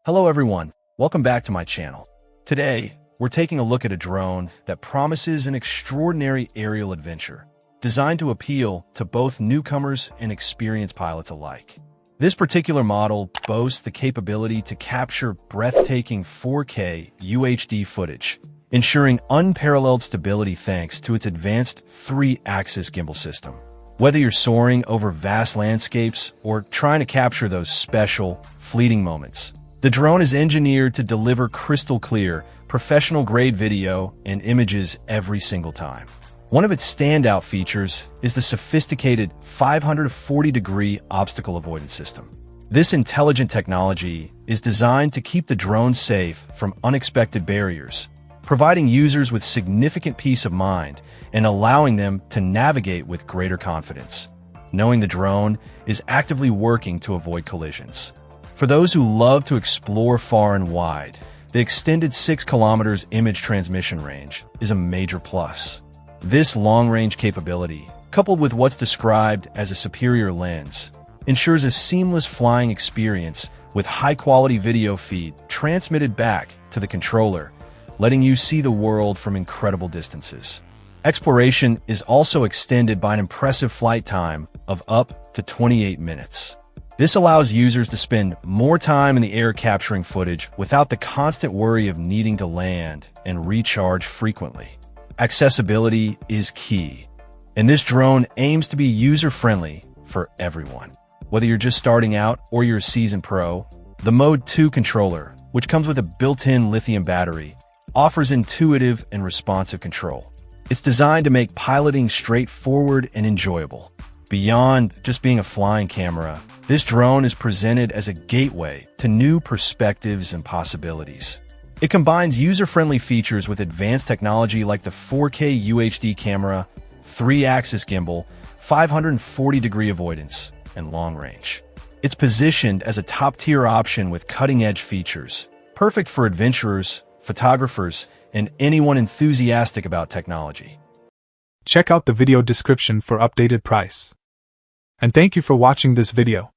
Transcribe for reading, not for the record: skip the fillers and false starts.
Hello everyone, welcome back to my channel. Today, we're taking a look at a drone that promises an extraordinary aerial adventure, designed to appeal to both newcomers and experienced pilots alike. This particular model boasts the capability to capture breathtaking 4K UHD footage, ensuring unparalleled stability thanks to its advanced 3-axis gimbal system. Whether you're soaring over vast landscapes or trying to capture those special, fleeting moments, the drone is engineered to deliver crystal clear, professional-grade video and images every single time. One of its standout features is the sophisticated 540-degree obstacle avoidance system. This intelligent technology is designed to keep the drone safe from unexpected barriers, providing users with significant peace of mind and allowing them to navigate with greater confidence, knowing the drone is actively working to avoid collisions. For those who love to explore far and wide, the extended 6 kilometers image transmission range is a major plus. This long-range capability, coupled with what's described as a superior lens, ensures a seamless flying experience with high-quality video feed transmitted back to the controller, letting you see the world from incredible distances. Exploration is also extended by an impressive flight time of up to 28 minutes. This allows users to spend more time in the air capturing footage without the constant worry of needing to land and recharge frequently. Accessibility is key, and this drone aims to be user-friendly for everyone. Whether you're just starting out or you're a seasoned pro, the Mode 2 controller, which comes with a built-in lithium battery, offers intuitive and responsive control. It's designed to make piloting straightforward and enjoyable. Beyond just being a flying camera, this drone is presented as a gateway to new perspectives and possibilities. It combines user-friendly features with advanced technology like the 4K UHD camera, 3-axis gimbal, 540-degree avoidance, and long range. It's positioned as a top-tier option with cutting-edge features, perfect for adventurers, photographers, and anyone enthusiastic about technology. Check out the video description for updated price. And thank you for watching this video.